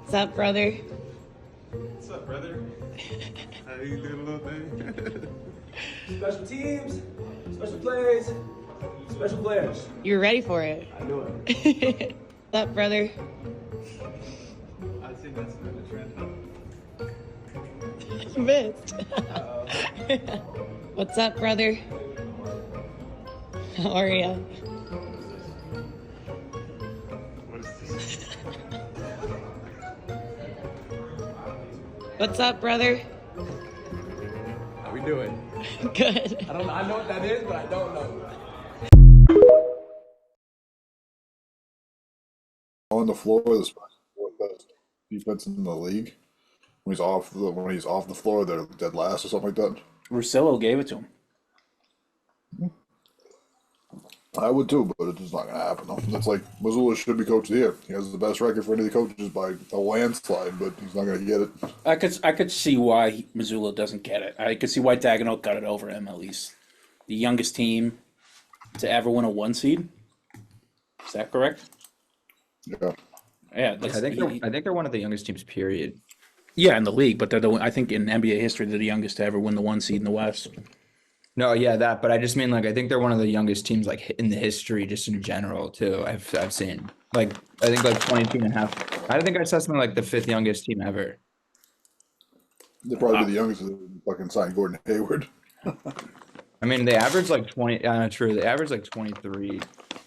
What's up, brother? What's up, brother? How you doing, little thing? Special teams, special plays, special players. You're ready for it. I knew it. What's up, brother? I think that's been a trend, huh? You missed. What's up, brother? How are ya? What is this? What's up, brother? How we doing? Good. I know what that is, but I don't know. On the floor, the fourth best defense in the league. When he's off the floor, they're dead last or something like that. Russillo gave it to him. I would too, but it's just not gonna happen. Though. That's like Missoula should be coach of the year. He has the best record for any of the coaches by a landslide, but he's not gonna get it. I could see why Missoula doesn't get it. I could see why Dagenham got it over him at least. The youngest team to ever win a 1 seed. Is that correct? Yeah, Yeah, that's, I think they're one of the youngest teams. Period. yeah, in the league, but I think in NBA history they're the youngest to ever win the 1 seed in the West. No, yeah, that. But I just mean like I think they're one of the youngest teams like in the history, just in general too. I've seen like I think like 22 and a half. I think I saw something like the 5th youngest team ever. they're probably the youngest that fucking signed Gordon Hayward. I mean, they average like 20. True. They average like 23.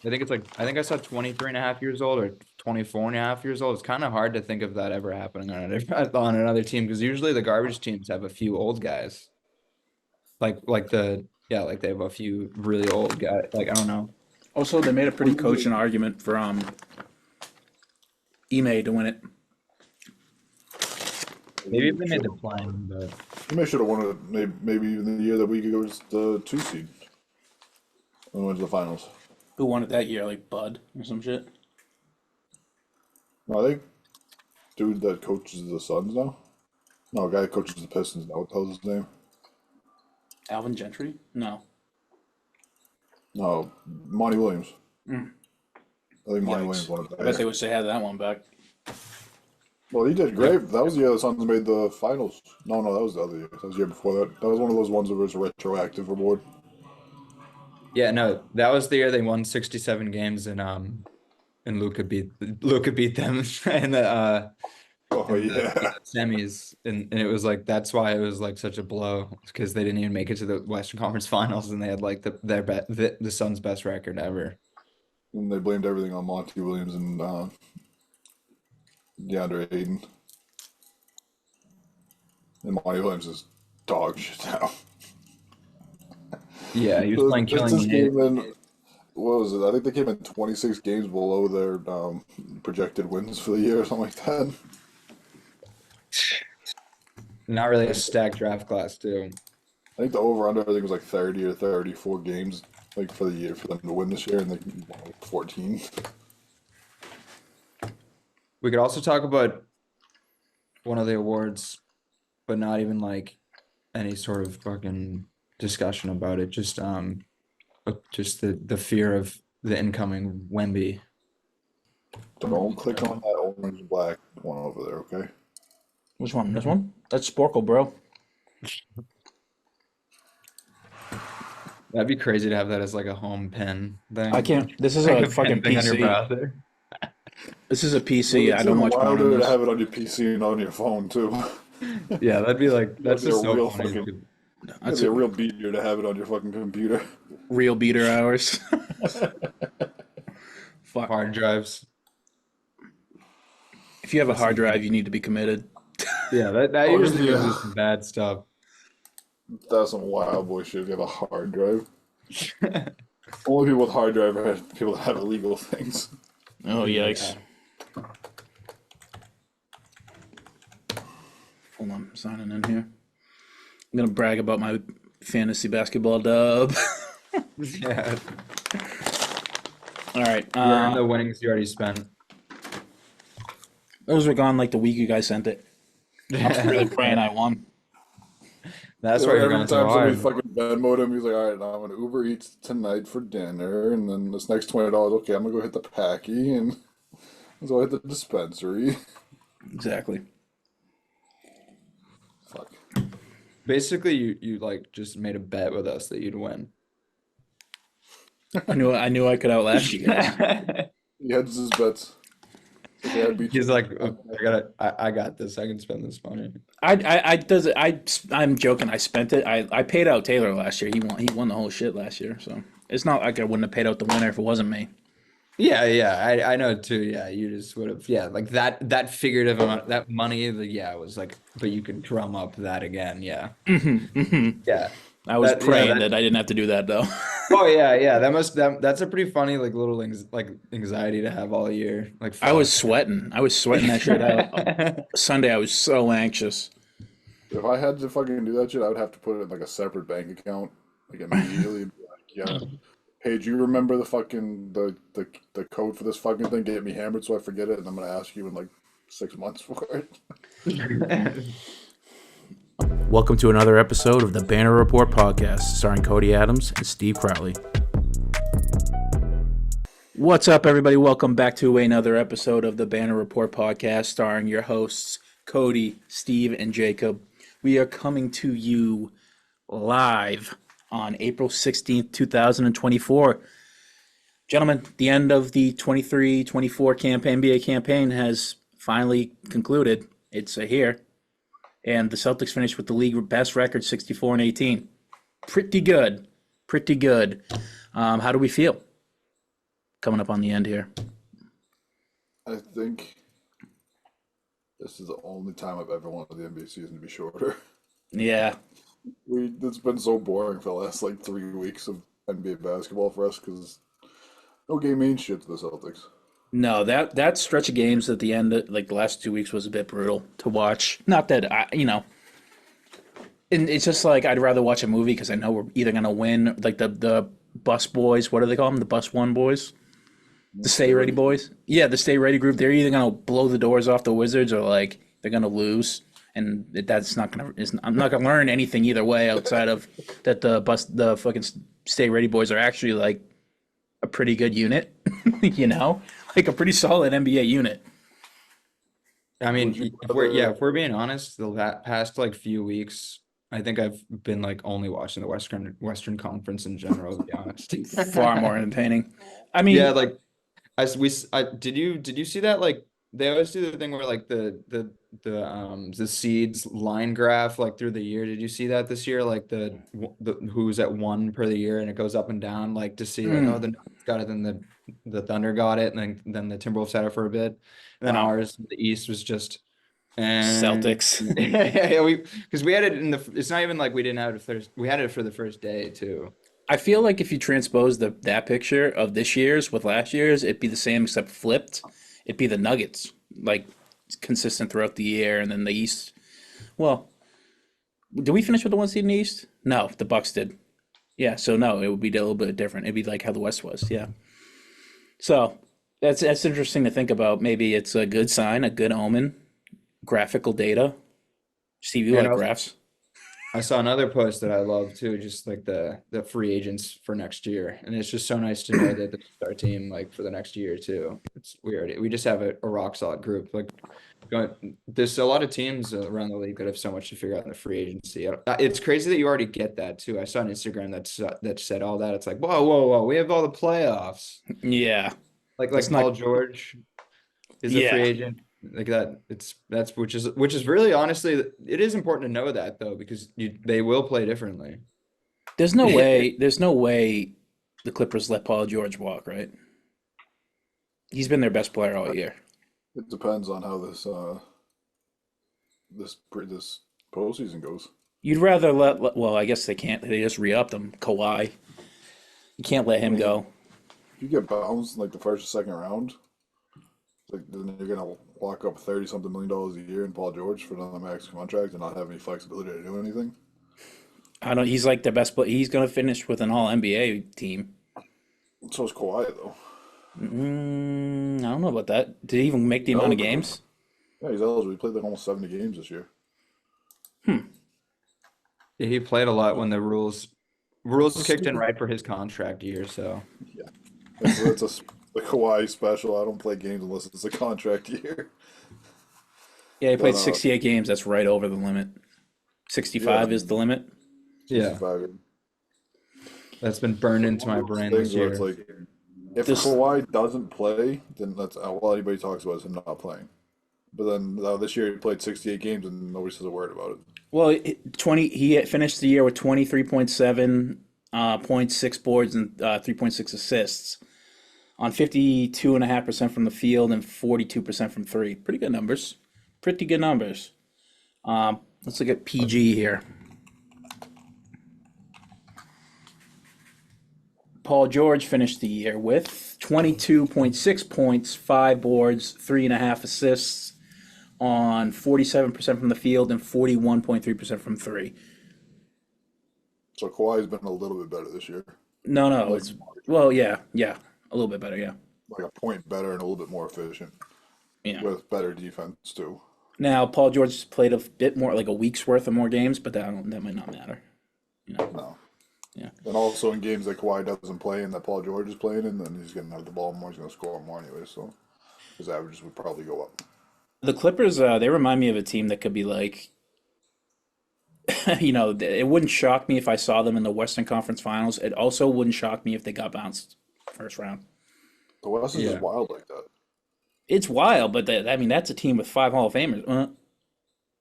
I think I saw 23 and a half years old or 24 and a half years old. It's kind of hard to think of that ever happening on another team because usually the garbage teams have a few old guys. Like they have a few really old guys. Like I don't know. Also, they made a pretty cogent argument for Ime to win it. Maybe if they made the plan, but He may should have won it. Maybe even the year that we was the 2 seed and went to the finals. Who won it that year? Like Bud or some shit? No, I think dude that coaches the Suns now. No, guy that coaches the Pistons now. What the hell's his name? Alvin Gentry? No. No, Monty Williams. I think Monty Yikes. Williams won it. I bet they wish they had that one back. Well, he did great. That was the year the Suns made the finals. No, that was the other year. That was the year before that. That was one of those ones that was a retroactive award. yeah, no, that was the year they won 67 games and Luka beat them in the Oh yeah, semis and it was like that's why it was like such a blow because they didn't even make it to the Western Conference Finals and they had like the Suns' best record ever. and they blamed everything on Monty Williams and DeAndre Ayton. And Monty Williams is dog shit now. Yeah, he was playing This killing came in, what was it? I think they came in 26 games below their projected wins for the year or something like that. Not really a stacked draft class too. I think the over-under, I think, was like 30 or 34 games like for the year for them to win this year, and they won like 14. We could also talk about one of the awards, but not even like any sort of fucking discussion about it. Just the fear of the incoming Wemby. Don't click on that orange and black one over there, okay? Which one? This one? That's Sporkle, bro. That'd be crazy to have that as like a home pin thing. I can't. This is Like a fucking pin thing on your PC. browser. This is a PC. I It's don't even watch porn wilder on to this. have it on your PC and on your phone too. Yeah, that'd be like that's That'd be just a so real funny. fucking- That's That'd be a a real beater to have it on your fucking computer. real beater hours. Fuck. Hard drives. If you have a hard drive, you need to be committed. Yeah, that Oh, usually yeah. is some bad stuff. That's some wild boy shit. If you have a hard drive. Only people with hard drive are people that have illegal things. Oh, yikes. Hold on, I'm signing in here. I'm going to brag about my fantasy basketball dub. Yeah, All right. you're in the winnings you already spent. Those were gone like the week you guys sent it. I'm really praying I won. That's why you're Every going time so somebody hard. fucking Venmoed him, he's like, all right, now I'm gonna Uber Eats tonight for dinner, and then this next $20, okay, I'm gonna go hit the Packy and let's go hit the dispensary. Exactly. Fuck. Basically, you like just made a bet with us that you'd win. I knew I could outlast you guys. He hedges his bets. It's like, I beat He's you. like, I got this. I can spend this money. I'm joking. I spent it. I paid out Taylor last year. He won the whole shit last year. So it's not like I wouldn't have paid out the winner if it wasn't me. Yeah, I know too. Yeah, you just would have. Yeah, like that figurative amount, that money. Yeah, it was like, but you can drum up that again. Yeah, yeah. I was That, praying that, that I didn't have to do that though. oh yeah. That's a pretty funny like little anxiety to have all year. Like I was fuck. sweating. I was sweating that shit out. Sunday, I was so anxious. If I had to fucking do that shit, I would have to put it in like a separate bank account, like immediately. Be like, yeah. Hey, do you remember the fucking the code for this fucking thing? Get me hammered so I forget it, and I'm gonna ask you in like 6 months for it. Welcome to another episode of the Banner Report podcast, starring Cody Adams and Steve Crowley. What's up, everybody? Welcome back to another episode of the Banner Report podcast, starring your hosts, Cody, Steve, and Jacob. We are coming to you live on April 16th, 2024. Gentlemen, the end of the 23-24 NBA campaign has finally concluded. It's here. And the Celtics finished with the league best record, 64-18. Pretty good. Pretty good. How do we feel coming up on the end here? I think this is the only time I've ever wanted the NBA season to be shorter. Yeah. It's been so boring for the last like 3 weeks of NBA basketball for us because no game means shit to the Celtics. No, that stretch of games at the end, like the last 2 weeks, was a bit brutal to watch. Not that and it's just like I'd rather watch a movie because I know we're either gonna win. Like the bus boys, what do they call them? The bus one boys, the stay ready boys. Yeah, the stay ready group. They're either gonna blow the doors off the Wizards or like they're gonna lose, and that's not gonna. I'm not gonna learn anything either way outside of that the fucking stay ready boys are actually like a pretty good unit, like a pretty solid NBA unit. I mean, if we're being honest, the past like few weeks, I think I've been like only watching the Western Conference in general, to be honest. Far more entertaining. I mean, Yeah, like did you see that like they always do the thing where like the seeds line graph like through the year. Did you see that this year? Like the who's at one per the year and it goes up and down like to see like the Nuggets got it, then the Thunder got it, and then the Timberwolves had it for a bit. And then ours, the East was just Celtics. Yeah, because we had it in it's not even like we didn't have it first. We had it for the first day too. I feel like if you transpose that picture of this year's with last year's, it'd be the same except flipped. It'd be the Nuggets, like consistent throughout the year, and then the East. Well, did we finish with the one seed in the East? No, the Bucks did. Yeah, so no, it would be a little bit different. It'd be like how the West was. Yeah. So that's interesting to think about. Maybe it's a good sign, a good omen. Graphical data. Steve, you like graphs? I saw another post that I love too, just like the free agents for next year, and it's just so nice to know that this is our team like for the next year too. It's weird. We just have a rock solid group. Like, there's a lot of teams around the league that have so much to figure out in the free agency. It's crazy that you already get that too. I saw on Instagram that said all that. It's like whoa, we have all the playoffs. Yeah, like Paul George is a free agent. Like that, that's which is really honestly, it is important to know that though, because they will play differently. There's no way the Clippers let Paul George walk, right? He's been their best player all year. It depends on how this postseason goes. You'd rather well, I guess they can't. They just re-upped him. Kawhi, you can't let him go. If you get bounced in like the first or second round, like then you're gonna lock up $30-something million a year in Paul George for another max contract and not have any flexibility to do anything. He's like the best player. He's gonna finish with an All NBA team. So is Kawhi though. I don't know about that. Did he even make the amount of games? Yeah, he's eligible. He played like almost 70 games this year. Yeah, he played a lot when the rules kicked in right for his contract year. So yeah, that's a Kawhi special. I don't play games unless it's a contract year. Yeah, he played But, 68 games. That's right over the limit. 65 Yeah. is the limit. Yeah, 65. that's been burned into my One of those brain things this where it's year. like, if This Kawhi doesn't play, then that's all anybody talks about is him not playing. But then this year he played 68 games and nobody says a word about it. Well, 20. He had finished the year with 23.7 points, 6 boards, and 3.6 assists on 52.5% from the field and 42% from three. Pretty good numbers. Pretty good numbers. Let's look at PG here. Paul George finished the year with 22.6 points, 5 boards, 3.5 assists on 47% from the field and 41.3% from three. So Kawhi's been a little bit better this year. No, Like, it's well, yeah, a little bit better, yeah. like a point better and a little bit more efficient Yeah. with better defense too. Now Paul George played a bit more, like a week's worth of more games, but that might not matter. No. Yeah. And also in games that Kawhi doesn't play and that Paul George is playing in, then he's going to have the ball more. He's going to score more anyway. So his averages would probably go up. The Clippers, they remind me of a team that could be like, it wouldn't shock me if I saw them in the Western Conference Finals. It also wouldn't shock me if they got bounced first round. The West is Yeah. just wild like that. It's wild, but that's a team with 5 Hall of Famers,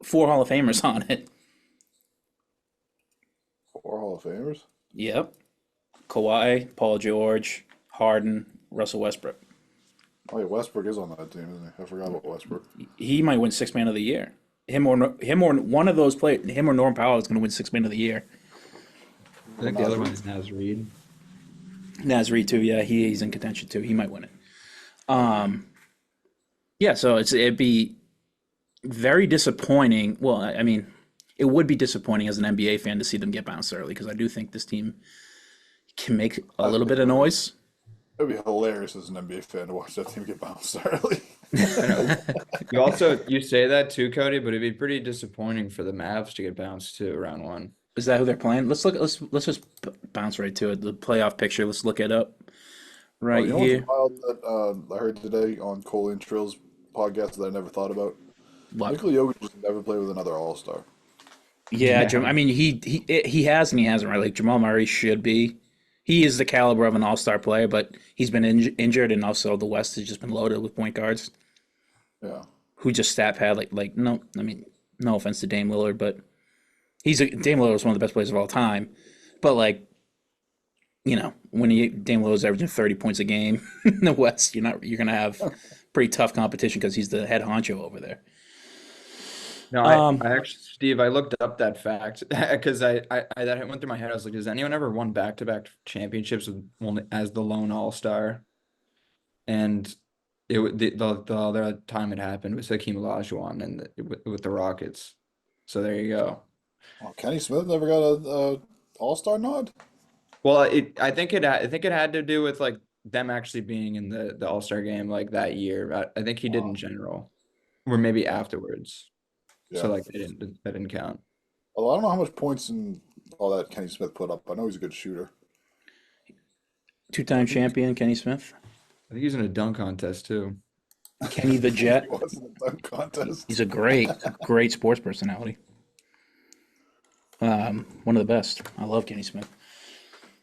4 Hall of Famers on it. 4 Hall of Famers? Yep. Kawhi, Paul George, Harden, Russell Westbrook. Oh, yeah, Westbrook is on that team, isn't he? I forgot about Westbrook. He might win Sixth Man of the Year. Him or one of those players. Him or Norm Powell is going to win Sixth Man of the Year. I think the other one is Naz Reid. Naz Reid too. Yeah, he's in contention too. He might win it. Yeah. So it'd be very disappointing. Well, I mean, it would be disappointing as an NBA fan to see them get bounced early because I do think this team can make a little bit of noise. It'd be hilarious as an NBA fan to watch that team get bounced early. You say that too, Cody, but it'd be pretty disappointing for the Mavs to get bounced too round one. Is that who they're playing? Let's just bounce right to it. The playoff picture. Let's look it up right You know here. what's wild that I heard today on Cole Intrill's podcast that I never thought about? What? Nikola Jokic just never played with another All-Star. Yeah, I mean he has and he hasn't, right? Like Jamal Murray should be. He is the caliber of an all-star player, but he's been injured, and also the West has just been loaded with point guards Yeah. who just stat pad like no. I mean, no offense to Dame Lillard, but Dame Lillard is one of the best players of all time. But when Dame Lillard's averaging 30 points a game in the West, you're gonna have pretty tough competition because he's the head honcho over there. No, I actually, Steve, I looked up that fact because I that went through my head. I was like, has anyone ever won back-to-back championships as the lone all-star? And the other time it happened was Hakeem Olajuwon and with the Rockets. So there you go. Oh, Kenny Smith never got a All-Star nod? Well, I think it had to do with like them actually being in the All-Star game like that year. I think he did in general, or maybe afterwards. Yeah. So like that didn't count. Although I don't know how much points and all that Kenny Smith put up. I know he's a good shooter. 2-time champion Kenny Smith. I think he's in a dunk contest too. Kenny the Jet. He was in the dunk contest. He's a great sports personality. One of the best. I love Kenny Smith.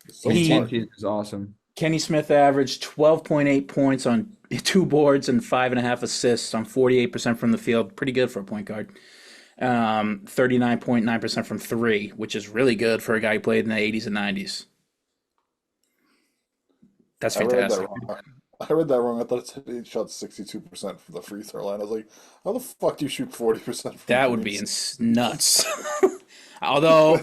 So He- smart. He is awesome. Kenny Smith averaged 12.8 points on 2 boards and 5.5 assists on 48% from the field. Pretty good for a point guard. 39.9% from 3, which is really good for a guy who played in the 80s and 90s. That's I read that fantastic. wrong. I read that wrong. I thought he shot 62% from the free throw line. I was like, how the fuck do you shoot 40% from That would be threes? nuts. Although,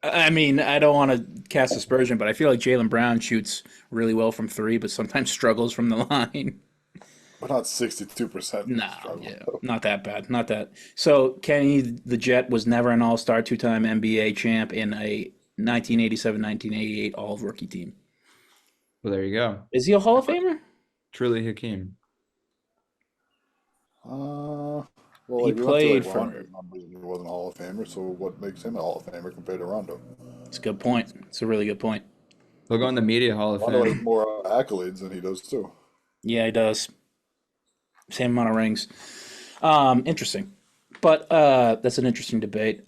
I mean, I don't want to cast aspersion, but I feel like Jaylen Brown shoots really well from 3, but sometimes struggles from the line. But not 62%. No, struggle. yeah, not that bad, not that. So Kenny the Jet was never an All-Star, 2-time NBA champ in a 1987-1988 All-Rookie team. Well, there you go. Is he a Hall of Famer? Truly Hakeem. Well, He like, we went played to, for- Rondo numbers and he wasn't a Hall of Famer, so what makes him a Hall of Famer compared to Rondo? It's a good point. It's a really good point. He'll go in the Media Hall of Rondo has Fame. more accolades than he does too. Yeah, he does. Same amount of rings. Interesting, but that's an interesting debate.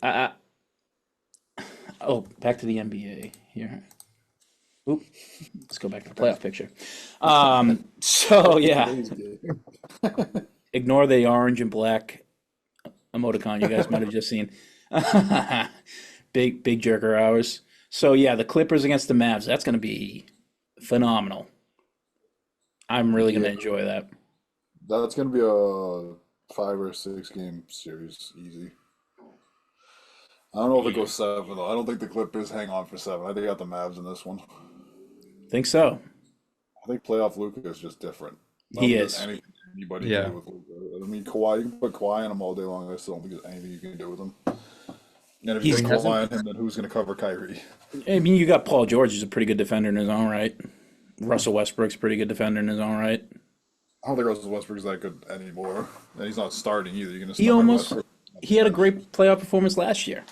Oh, back to the NBA here. Oop, let's go back to the playoff picture. So yeah, Today's game. ignore the orange and black emoticon you guys might have just seen. Big jerker hours. So yeah, the Clippers against the Mavs. That's going to be phenomenal. I'm really going to Yeah, enjoy that. that's gonna be a 5 or 6 game series, easy. I don't know if it goes 7 though. I don't think the Clippers hang on for 7. I think they got the Mavs in this one. Think so. I think playoff Luka is just different. I don't He think there's is. anything anybody can Yeah. do with Luka. I mean, Kawhi, you can put Kawhi on him all day long. I still don't think there's anything you can do with him. And if you He's. take hasn't Kawhi on him, then who's going to cover Kyrie? I mean, you got Paul George, who's a pretty good defender in his own right. Russell Westbrook's a pretty good defender in his own right. I don't think Russell Westbrook's that good anymore. And he's not starting either. You're going to He start almost Westbrook. he had a great playoff performance last year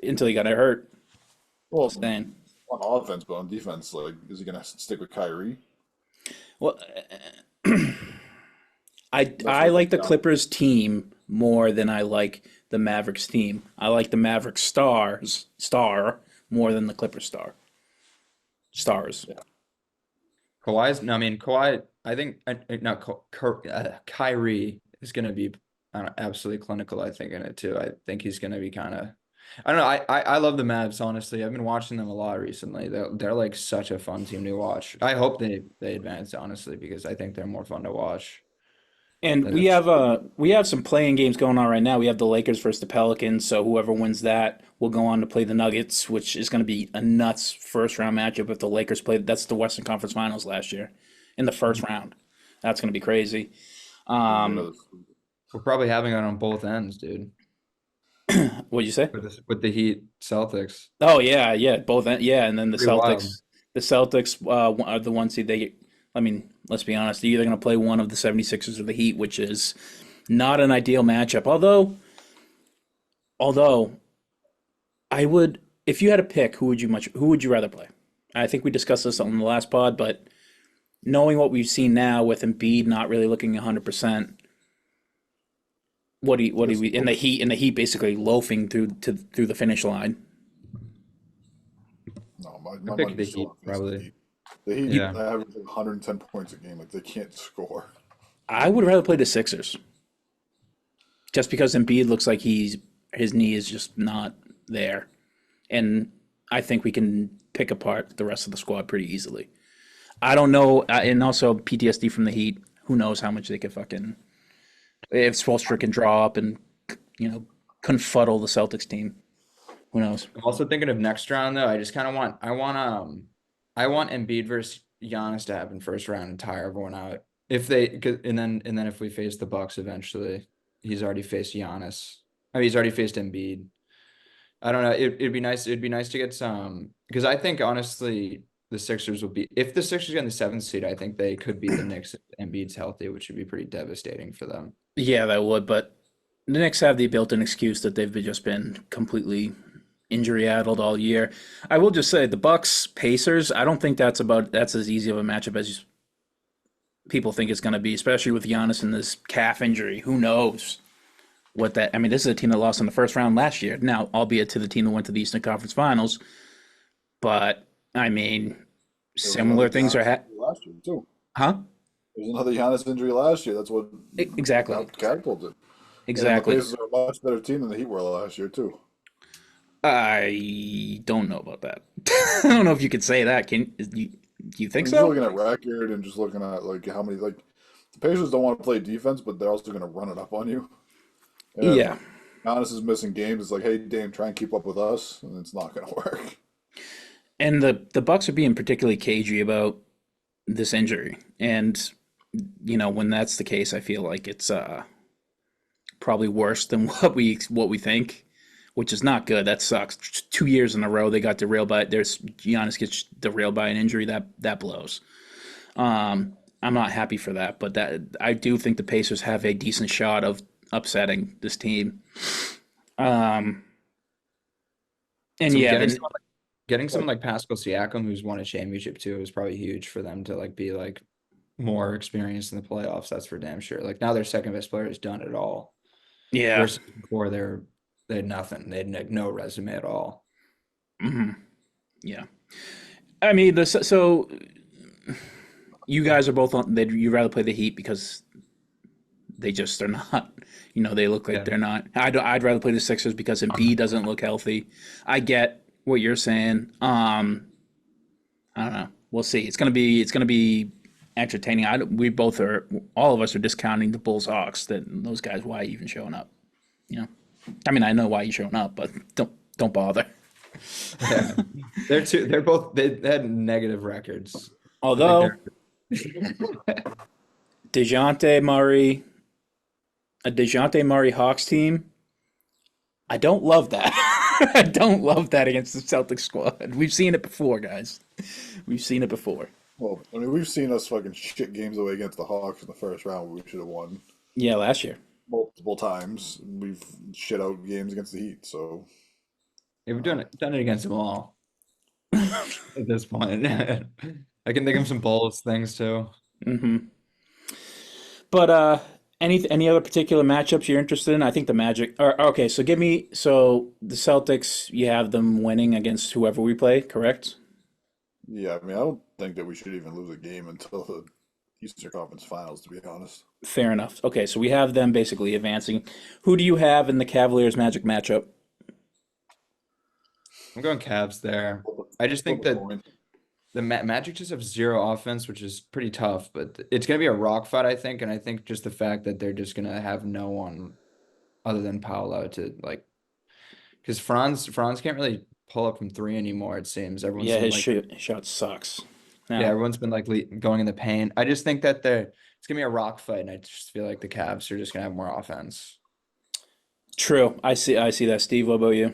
until he got hurt. Well, Staying. on offense, but on defense, like, is he going to stick with Kyrie? Well, That's I what like the yeah. Clippers team more than I like the Mavericks team. I like the Mavericks star more than the Clippers stars. Kawhi's, no, I mean, Kawhi, I think, not Kyrie is going to be absolutely clinical, I think, in it too. I think he's going to be kind of, I don't know. I love the Mavs, honestly. I've been watching them a lot recently. They're like such a fun team to watch. I hope they advance, honestly, because I think they're more fun to watch And than it's. we have some playing games going on right now. We have the Lakers versus the Pelicans, so whoever wins that will go on to play the Nuggets, which is going to be a nuts first round matchup if the Lakers play. That's the Western Conference Finals last year in the first round. That's going to be crazy. Another- We're probably having it on both ends, dude. What'd you say? With the Heat Celtics. Oh yeah, both yeah, and then the Pretty wild. Celtics are the one seed. I mean, let's be honest, they're either going to play one of the 76ers or the Heat, which is not an ideal matchup. Although I would, if you had to pick, who would you rather play? I think we discussed this on the last pod, but knowing what we've seen now with Embiid not really looking 100%, what do we in the Heat basically loafing through the finish line? No, I my pick money the is still Heat, on the probably. Heat. The Heat Yeah. average like 110 points a game. Like, they can't score. I would rather play the Sixers. Just because Embiid looks like his knee is just not there, and I think we can pick apart the rest of the squad pretty easily. I don't know, and also PTSD from the Heat. Who knows how much they could fucking if Spoelstra can draw up and confuddle the Celtics team. Who knows? I'm also thinking of next round though. I just kind of I want Embiid versus Giannis to happen first round and tire everyone out. If they and then if we face the Bucks eventually, he's already faced Giannis. I mean, he's already faced Embiid. I don't know. It'd be nice. It'd be nice to get some because I think honestly the Sixers will be if the Sixers get in the 7th seed. I think they could beat the Knicks if Embiid's healthy, which would be pretty devastating for them. Yeah, that would, but the Knicks have the built-in excuse that just been completely injury-addled all year. I will just say the Bucks Pacers. I don't think that's as easy of a matchup as people think it's going to be, especially with Giannis and this calf injury. Who knows what that? I mean, this is a team that lost in the first round last year. Now, albeit to the team that went to the Eastern Conference Finals, but I mean, There was similar another things are Giannis injury last year too. huh? There's another Giannis injury last year. That's what Exactly, catapulted. And the exactly. Pacers are a much better team than the Heat were last year too. I don't know about that. I don't know if you could say that. Do you I think mean, just so? looking at record and just looking at like how many like the Pacers don't want to play defense, but they're also going to run it up on you. And Yeah. Giannis is missing games. It's like, hey, Dame, try and keep up with us, and it's not going to work. And the Bucks are being particularly cagey about this injury. And when that's the case, I feel like it's probably worse than what we think, which is not good. That sucks. 2 years in a row they got derailed by Giannis gets derailed by an injury that blows. I'm not happy for that, but that I do think the Pacers have a decent shot of upsetting this team. And So yeah, getting someone like Pascal Siakam, who's won a championship too, is probably huge for them to like be like more experience in the playoffs. That's for damn sure. Like now their second best player has done it all. Yeah. Versus before they had nothing. They had no resume at all. Yeah. I mean, so you guys are both on. You rather play the Heat because they just are not. They look like Yeah. they're not. I'd rather play the Sixers because Embiid doesn't look healthy. I get what you're saying. I don't know. We'll see. It's gonna be entertaining. All of us are discounting the Bulls Hawks. That those guys, why even showing up? I mean, I know why you're showing up, but don't bother. Yeah. They're both they had negative records. Although DeJounte Murray, a DeJounte Murray Hawks team, I don't love that. I don't love that against the Celtics squad. We've seen it before, guys. We've seen it before. Well, I mean, we've seen us fucking shit games away against the Hawks in the first round where we should have won Yeah, last year. multiple times. We've shit out games against the Heat, so Yeah, we've done it against them all at this point. I can think of some Bulls things too. But any other particular matchups you're interested in? I think the Magic. Okay, so the Celtics. You have them winning against whoever we play, correct? yeah. I mean, I don't think that we should even lose a game until the Eastern Conference Finals, to be honest. Fair enough. Okay, so we have them basically advancing. Who do you have in the Cavaliers Magic matchup? I'm going Cavs there. I just think that the Magic just have zero offense, which is pretty tough, but it's going to be a rock fight, I think. And I think just the fact that they're just going to have no one other than Paolo to because Franz can't really pull up from three anymore, it seems. Everyone's Yeah, been, his shot sucks. yeah, everyone's been going in the paint. I just think that it's going to be a rock fight. And I just feel like the Cavs are just going to have more offense. True. I see that. Steve, what about you?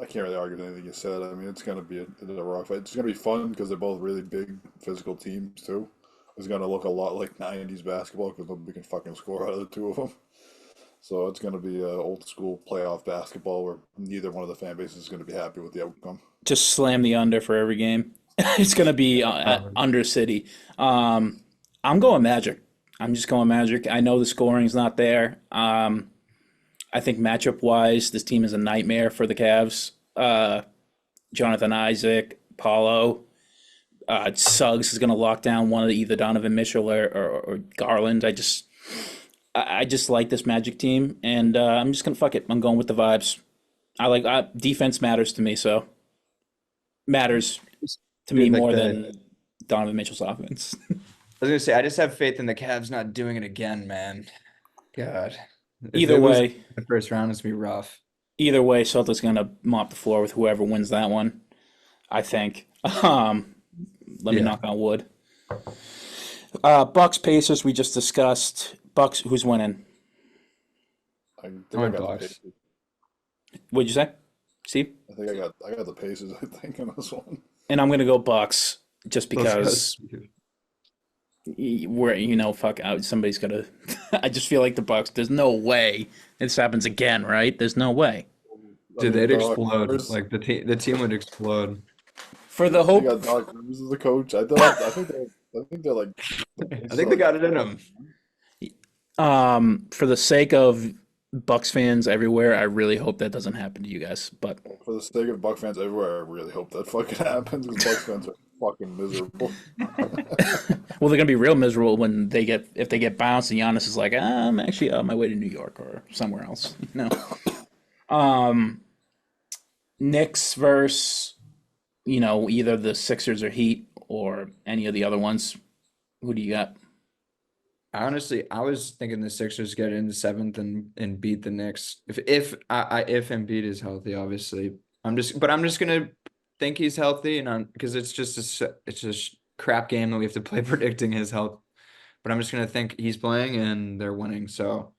I can't really argue with anything you said. I mean, it's going to be a rock fight. It's going to be fun because they're both really big physical teams, too. It's going to look a lot like 90s basketball because nobody can fucking score out of the two of them. So it's going to be old school playoff basketball where neither one of the fan bases is going to be happy with the outcome. Just slam the under for every game. It's going to be under City. I'm going Magic. I'm just going Magic. I know the scoring's not there. I think matchup-wise, this team is a nightmare for the Cavs. Jonathan Isaac, Paulo, Suggs is going to lock down one of either Donovan Mitchell or Garland. I just like this Magic team, and I'm just going to fuck it. I'm going with the vibes. Defense matters to me, so matters to me more than Donovan Mitchell's offense. I was gonna say, I just have faith in the Cavs not doing it again, man. God. Either way, the first round is gonna be rough. Either way, Celtics gonna mop the floor with whoever wins that one. I think. Let me knock on wood. Bucks Pacers we just discussed. Bucks, who's winning? I think I got the Bucks. Pacers. What'd you say, Steve? I think I got the Pacers, I think, in this one. And I'm gonna go Bucks just because fuck out. Somebody's gotta. I just feel like the Bucks. There's no way this happens again, right? There's no way. Dude, they'd explode. Rivers- Like the team would explode. For the They hope, got Doc Rivers as the coach. I think they're like. I think they got it in them. for the sake of Bucks fans everywhere, I really hope that doesn't happen to you guys. But For the sake of Buck fans everywhere, I really hope that fucking happens because Bucks fans are fucking miserable. well, they're gonna be real miserable when if they get bounced and Giannis is like, I'm actually on my way to New York or somewhere else. Knicks versus either the Sixers or Heat or any of the other ones. Who do you got? Honestly, I was thinking the Sixers get in the seventh and beat the Knicks. If Embiid is healthy, obviously. I'm just gonna think he's healthy, and because it's just a crap game that we have to play predicting his health. But I'm just gonna think he's playing and they're winning. So,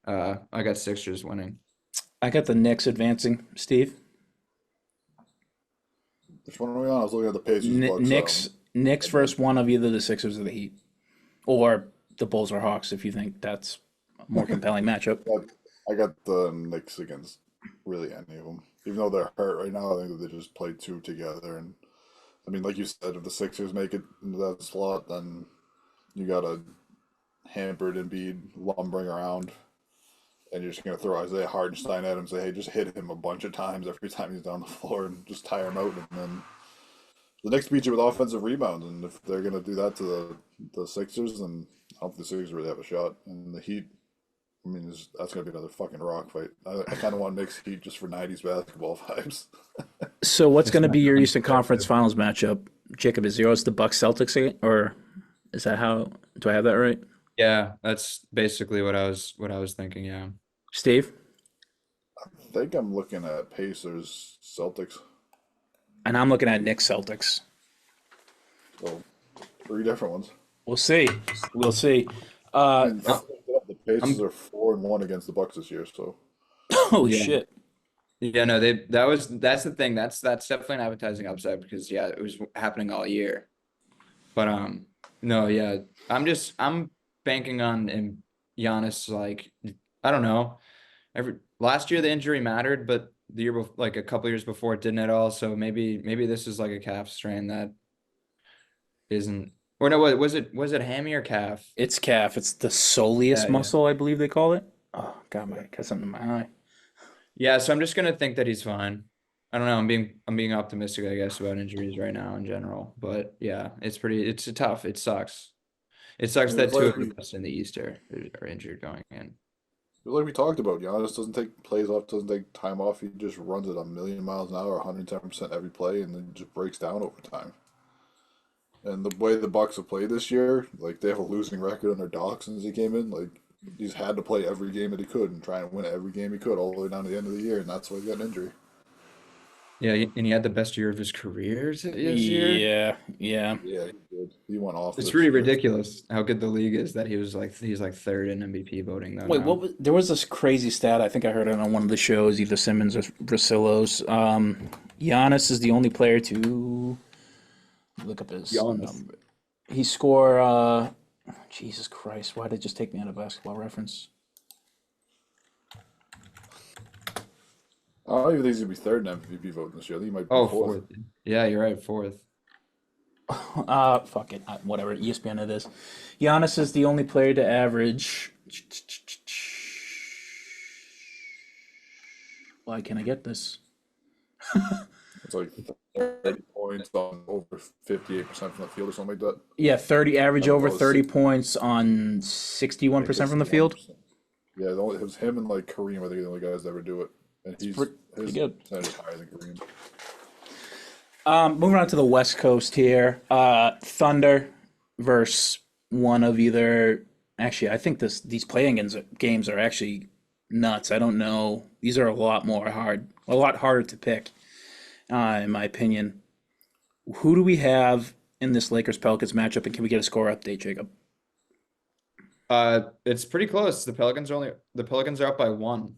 I got Sixers winning. I got the Knicks advancing. Steve, Which one are we on? I was looking at the Pacers. Knicks versus one of either the Sixers or the Heat, or the Bulls or Hawks. If you think that's a more compelling matchup. I got the Knicks against really any of them. Even though they're hurt right now, I think that they just played two together and I mean, like you said, if the Sixers make it into that slot, then you got a hampered Embiid lumbering around, and you're just gonna throw Isaiah Hartenstein at him, say, "Hey, just hit him a bunch of times every time he's down the floor, and just tire him out." And then the Knicks beat you with offensive rebounds, and if they're gonna do that to the Sixers, then I don't think the Sixers really have a shot. And the Heat, I mean, that's gonna be another fucking rock fight. I kind of want Knicks Heat just for '90s basketball vibes. So what's It's going to not be your gonna Eastern Conference Finals matchup? Jacob, is yours the Bucks Celtics again, or is that how? Do I have that right? Yeah, that's basically what I was thinking. Yeah. Steve? I think I'm looking at Pacers Celtics. And I'm looking at Knicks Celtics. So three different ones. We'll see. We'll see. I Uh, mean, the Pacers are 4-1 against the Bucks this year, so oh Yeah. shit. Yeah, no, that's the thing. That's definitely an advertising upside because yeah, it was happening all year. But no, yeah, I'm banking on Giannis. Like I don't know. Every last year the injury mattered, but the year before, like a couple years before, it didn't at all. So maybe this is like a calf strain that isn't. Or no, was it hammy or calf? It's calf. It's the soleus Yeah, yeah. muscle, I believe they call it. Oh god, my got something in my eye. Yeah, so I'm just gonna think that he's fine. I don't know. I'm being optimistic, I guess, about injuries right now in general. But yeah, it's tough. It sucks. It sucks it that was two like of the best in the East are injured going in. like we talked about. Giannis doesn't take plays off, doesn't take time off. He just runs it a million miles an hour, 110% every play, and then just breaks down over time. And the way the Bucks have played this year, like they have a losing record under Doc since he came in. Like he's had to play every game that he could and try and win every game he could all the way down to the end of the year, and that's why he got an injury. Yeah, and he had the best year of his career this year. Yeah, yeah. Yeah, he did. He went off It's this really year. ridiculous how good the league is that he's like third in MVP voting though Wait, now. what was there was this crazy stat, I think I heard it on one of the shows, either Simmons or Brasillos. Giannis is the only player to look up his Giannis. number. He score Jesus Christ, why did it just take me out of basketball reference? I don't even think he's gonna be third in MVP voting this year. I think he might be Oh, fourth. fourth. Yeah, you're right, fourth. Fuck it, whatever, ESPN it is. Giannis is the only player to average. Why can't I get this? It's like 30 points on over 58% from the field or something like that. Yeah, 30 average I over was 30 points on 61% from the field. Yeah, it was him and like Kareem. I think are the only guys that ever do it, and pretty his good. percentage is higher than Kareem. Moving on to the West Coast here. Thunder versus one of either. Actually, I think these playing games are actually nuts. I don't know. These are a lot harder to pick, in my opinion. Who do we have in this Lakers Pelicans matchup, and can we get a score update, Jacob? It's pretty close. The Pelicans are up by 1.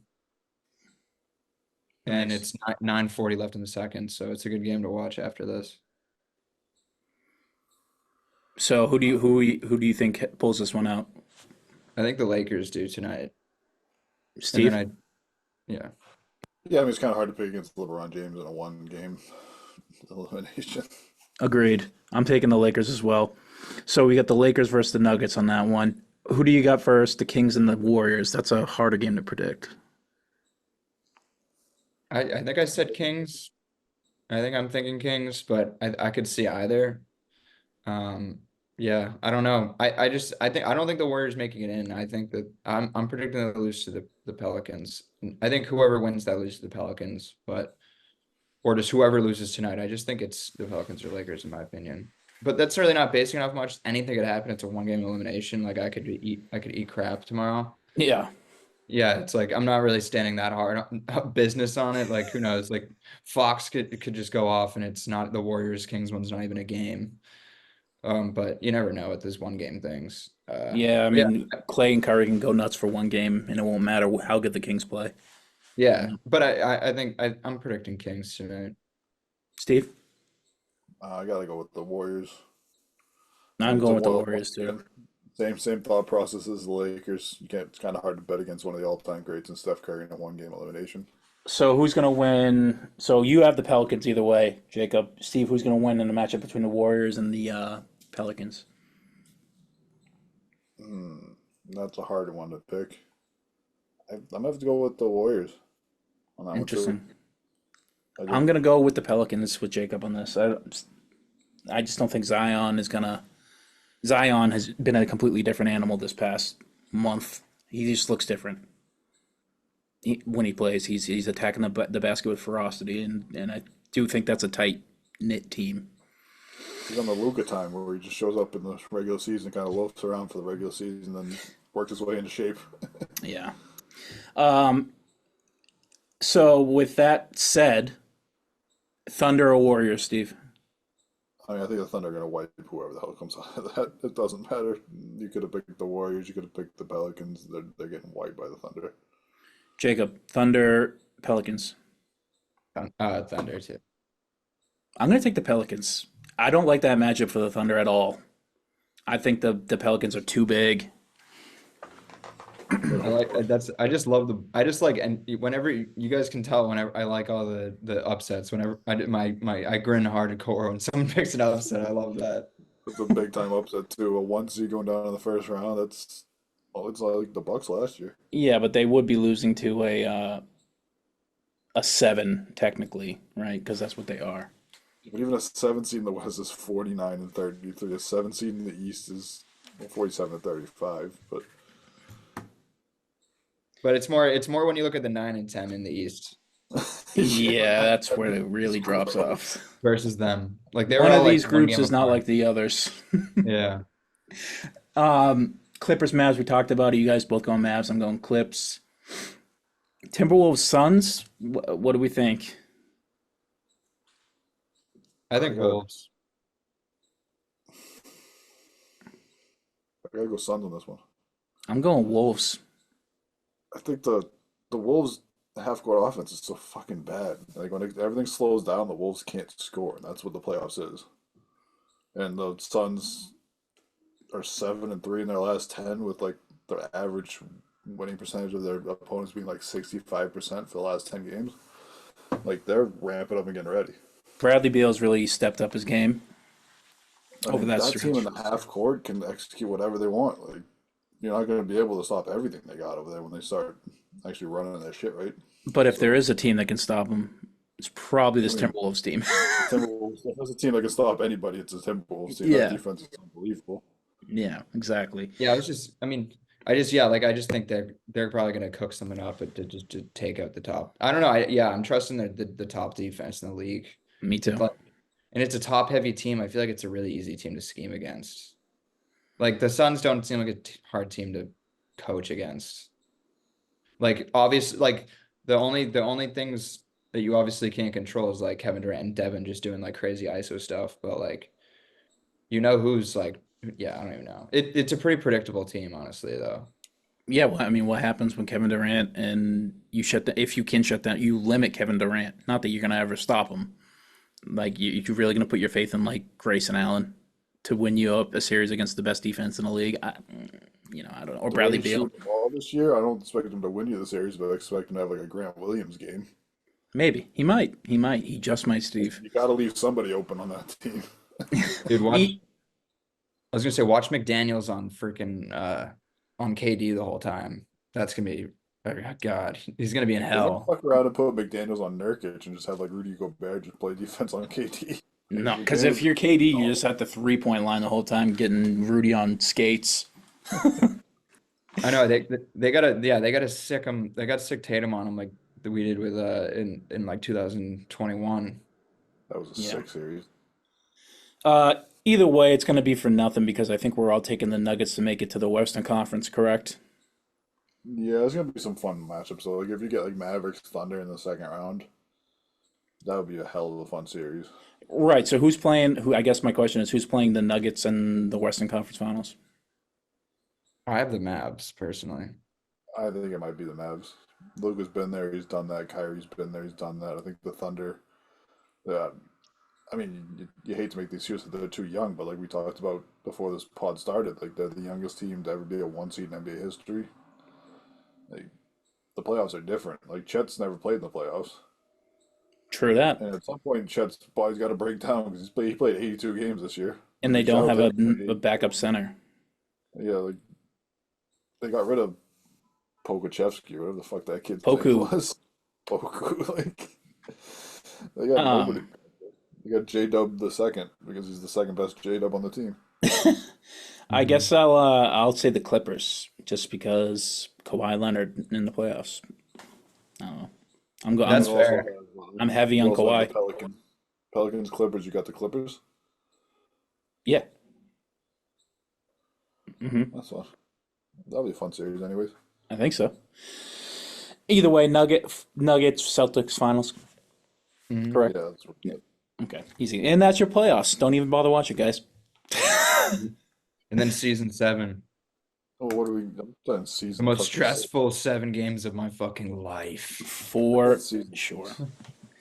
And Nice. it's 9:40 left in the second, so it's a good game to watch after this. So who do you think pulls this one out? I think the Lakers do tonight. And Steve? then yeah. Yeah, I mean it's kind of hard to pick against LeBron James in a one-game elimination. Agreed. I'm taking the Lakers as well. So we got the Lakers versus the Nuggets on that one. Who do you got first? The Kings and the Warriors. That's a harder game to predict. I think I said Kings. I think I'm thinking Kings, but I could see either. Yeah, I don't know. I don't think the Warriors making it in. I think that I'm predicting they lose to the Pelicans. I think whoever wins that loses to the Pelicans, or just whoever loses tonight. I just think it's the Pelicans or Lakers in my opinion. But that's really not basing it off much. Anything could happen. It's a one-game elimination. Like I could eat crap tomorrow. Yeah. Yeah, it's like I'm not really standing that hard on business on it. Like who knows? Like Fox could just go off and it's not the Warriors Kings one's not even a game. But you never know with these one game things. Yeah, I mean, Clay and Curry can go nuts for one game, and it won't matter how good the Kings play. Yeah, but I think I'm predicting Kings tonight. Steve? I gotta go with the Warriors. I'm It's going a with the wild Warriors, one. too. Same thought process as the Lakers. You can't. It's kind of hard to bet against one of the all-time greats and Steph Curry in a one-game elimination. So who's gonna win? So you have the Pelicans either way, Jacob. Steve, who's gonna win in the matchup between the Warriors and the Pelicans? That's a hard one to pick. I'm gonna have to go with the Warriors on that one too. Interesting. I I'm just, gonna go with the Pelicans with Jacob on this. I just don't think Zion is gonna. Zion has been a completely different animal this past month. He just looks different when he plays. He's attacking the basket with ferocity, and I do think that's a tight knit team. he's on the Luka time where he just shows up in the regular season, kind of loafs around for the regular season, then works his way into shape. Yeah. So with that said, Thunder or Warriors, Steve? I mean, I think the Thunder are going to wipe whoever the hell comes out of that. It doesn't matter. You could have picked the Warriors. You could have picked the Pelicans. They're getting wiped by the Thunder. Jacob, Thunder, Pelicans. Thunder too. I'm gonna take the Pelicans. I don't like that matchup for the Thunder at all. I think the Pelicans are too big. I like that's. I just love the. I just like, and whenever you guys can tell, whenever I like all the upsets. Whenever I did I grin hardcore when someone picks an upset. I love that. It's a big time upset too. A 1 seed going down in the first round. That's well, it's like the Bucks last year. Yeah, but they would be losing to a seven technically, right? Because that's what they are. But even a 7 seed in the West is 49-33. A 7 seed in the East is 47-35. But But it's more when you look at the 9 and 10 in the East Yeah, that's where it really drops off. versus them. Like they were One all of like these one groups game is not apart. like the others. Yeah. Clippers, Mavs, we talked about it. You guys both going Mavs. I'm going Clips. Timberwolves, Suns. What do we think? I think I got Wolves. I gotta go Suns on this one. I'm going Wolves. I think the Wolves half court offense is so fucking bad. Like when everything slows down, the Wolves can't score, and that's what the playoffs is. And the Suns are 7-3 in their last 10, with like their average winning percentage of their opponents being like 65% for the last 10 games. Like they're ramping up and getting ready. Bradley Beal's really stepped up his game I over mean, that that team stretch. in the half court can execute whatever they want. Like you're not going to be able to stop everything they got over there when they start actually running their shit, right? But if So there is a team that can stop him, it's probably I this mean, Timberwolves team. Timberwolves. If there's a team that can stop anybody, it's a Timberwolves team. That Yeah, defense is unbelievable. yeah, exactly. Yeah, I mean, I just think they're probably gonna cook someone up to take out the top. I don't know. I'm trusting the top defense in the league. Me too. But and it's a top heavy team. I feel like it's a really easy team to scheme against. Like the Suns don't seem like a hard team to coach against. Like obviously, like the only things that you obviously can't control is like Kevin Durant and Devin just doing like crazy ISO stuff. But like who's like, yeah, I don't even know. It's a pretty predictable team, honestly, though. Yeah, well, I mean, what happens when Kevin Durant and you shut down? If you can shut down, you limit Kevin Durant. Not that you're gonna ever stop him. Like you're really gonna put your faith in like Grayson Allen to win you up a series against the best defense in the league. I don't know. Or The way Bradley he's Beal. shooting the ball this year, I don't expect him to win you the series, but I expect him to have like a Grant Williams game. Maybe he might. He might. He just might, Like, Steve. you got to leave somebody open on that team. Dude, He, I was gonna say watch McDaniels on freaking on KD the whole time. That's gonna be, oh God, he's gonna be in They're gonna hell. fuck around and put McDaniels on Nurkic and just have like Rudy Gobert just play defense on KD. no, because if McDaniels, you're KD, you're just at the 3 point line the whole time, getting Rudy on skates. I know they gotta sick him. They got sick Tatum on him like we did with in like 2021. that was a Yeah. sick series. Either way, it's going to be for nothing because I think we're all taking the Nuggets to make it to the Western Conference, correct? Yeah, there's gonna be some fun matchups. So like if you get like Mavericks Thunder in the second round, that would be a hell of a fun series. Right. So who's playing? Who? I guess my question is, who's playing the Nuggets in the Western Conference Finals? I have the Mavs personally. I think it might be the Mavs. Luka's been there, he's done that. Kyrie's been there, he's done that. I think the Thunder. Yeah, I mean, you hate to make the excuse that they're too young, but like we talked about before this pod started, like they're the youngest team to ever be a 1 seed in NBA history. Like the playoffs are different. Like Chet's never played in the playoffs, True that. and at some point Chet's body's got to break down because he played 82 games this year. I And they mean, don't shout out have to him. a backup center. Yeah, like they got rid of Pokachevsky, whatever the fuck that kid's Poku. name was. Poku, like they got nobody. Um, They got J Dub the second because he's the second best J Dub on the team. I guess I'll say the Clippers just because Kawhi Leonard in the playoffs. I don't know. That's You also fair. I'm heavy you on also have Kawhi. the Pelicans, Clippers. You got the Clippers. Yeah. That's fun. That'll be a fun series, anyways. I think so. Either way, Nuggets, Celtics finals. Correct. Yeah, that's what. Okay, easy. And that's your playoffs. Don't even bother watching, guys. And then season 7, Oh, what are we? I'm done the season. most fucking stressful 7 games of my fucking life. For Season. sure.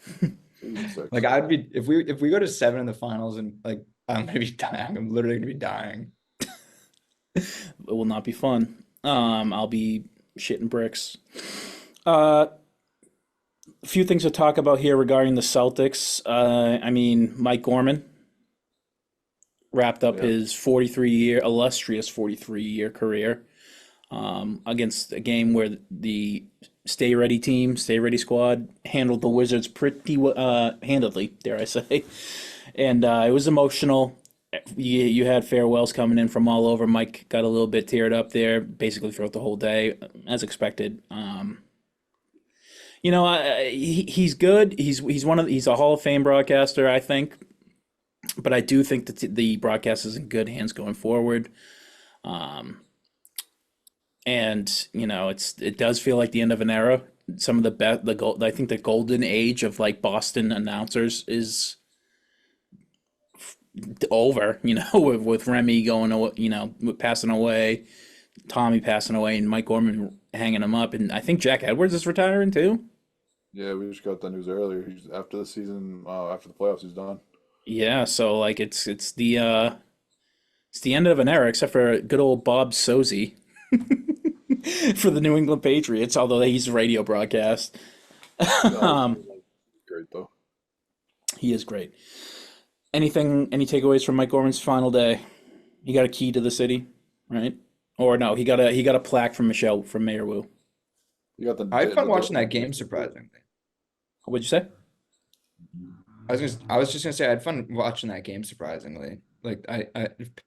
Season 6. Like I'd be if we go to 7 in the finals and like I'm gonna be dying. I'm literally gonna be dying. It will not be fun. I'll be shitting bricks. A few things to talk about here regarding the Celtics. I mean, Mike Gorman wrapped up Yeah. his illustrious 43-year career against a game where the Stay Ready squad handled the Wizards pretty handedly, dare I say. And it was emotional. You had farewells coming in from all over. Mike got a little bit teared up there, basically throughout the whole day, as expected. He's good. He's a Hall of Fame broadcaster, I think. But I do think that the broadcast is in good hands going forward. And it does feel like the end of an era. Some of I think the golden age of like Boston announcers is over. With Remy going away, passing away, Tommy passing away, and Mike Gorman hanging him up, and I think Jack Edwards is retiring too. Yeah, we just got that news earlier. He's after the season, after the playoffs, he's done. Yeah, so like it's the end of an era, except for good old Bob Sozzi for the New England Patriots, although he's a radio broadcast. No, great though. He is great. Any takeaways from Mike Gorman's final day? He got a key to the city, right? Or no, he got a plaque from Mayor Wu. You got the. I had fun watching that game, surprisingly. What'd you say? I was just gonna say I had fun watching that game, surprisingly. Like I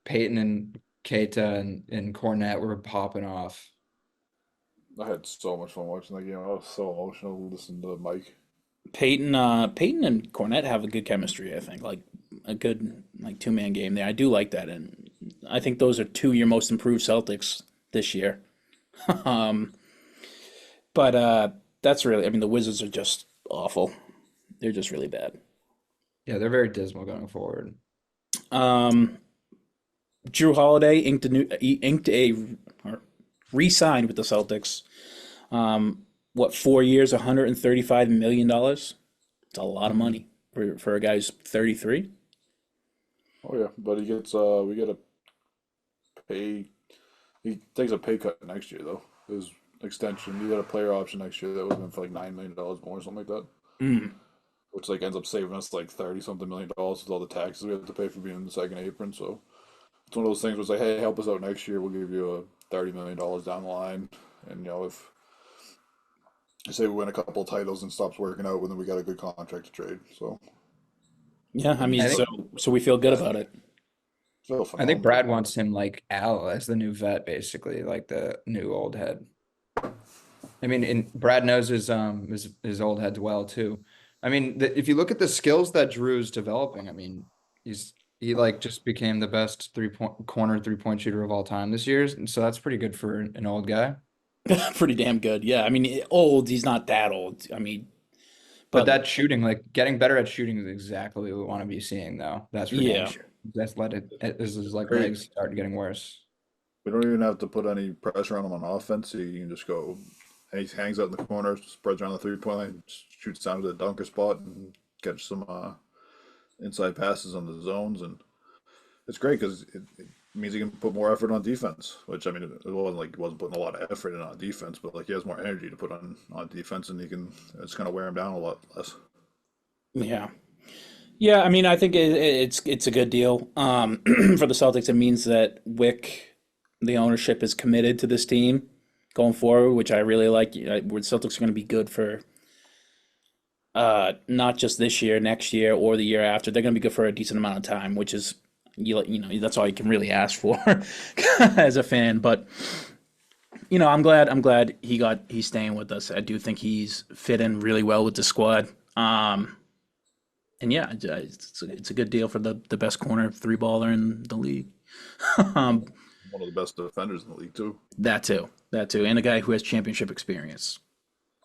Peyton and Keita and Cornette were popping off. I had so much fun watching that game. I was so emotional listening to Mike. Peyton and Cornette have a good chemistry, I think. Like a good like two-man game there. I do like that, and I think those are two of your most improved Celtics this year. But that's really, I mean, the Wizards are just awful. They're just really bad. Yeah, they're very dismal going forward. Drew Holiday re-signed with the Celtics. 4 years, $135 million? It's a lot of money for a guy who's 33. Oh yeah, but he gets we get a pay. He takes a pay cut next year though. His extension, he got a player option next year that would have been for like $9 million more or something like that. Which like ends up saving us like 30 something million dollars with all the taxes we have to pay for being in the second apron. So it's one of those things where it's like, hey, help us out next year. We'll give you a $30 million down the line. And if say we win a couple of titles and stops working out, well, then we got a good contract to trade. So Yeah, I mean, I think- so we feel good about it. still I think phenomenal. Brad wants him like Al as the new vet, basically, like the new old head. I mean, and Brad knows his old heads well too. I mean, if you look at the skills that Drew's developing, I mean, he like just became the best corner 3-point shooter of all time this year, and so that's pretty good for an old guy. Pretty damn good. Yeah, I mean, old. He's not that old. I mean, But that shooting, like getting better at shooting, is exactly what we want to be seeing, though. That's for damn Yeah. sure. That's this is like Great. legs start getting worse. We don't even have to put any pressure on him on offense. He can just go. He hangs out in the corner, spreads around the 3-point line, shoots down to the dunker spot, and catch some inside passes on the zones. And it's great because means he can put more effort on defense. Which I mean, it wasn't like he wasn't putting a lot of effort in on defense, but like he has more energy to put on defense, and he can. It's gonna wear him down a lot less. Yeah. Yeah, I mean, I think it's a good deal. For the Celtics, it means that Wick, the ownership, is committed to this team going forward, which I really like. Where the Celtics are going to be good for not just this year, next year, or the year after. They're going to be good for a decent amount of time, which is you know that's all you can really ask for as a fan. But I'm glad he's staying with us. I do think he's fit in really well with the squad. And yeah, it's a good deal for the best corner three baller in the league. um, One of the best defenders in the league too. that too, and a guy who has championship experience.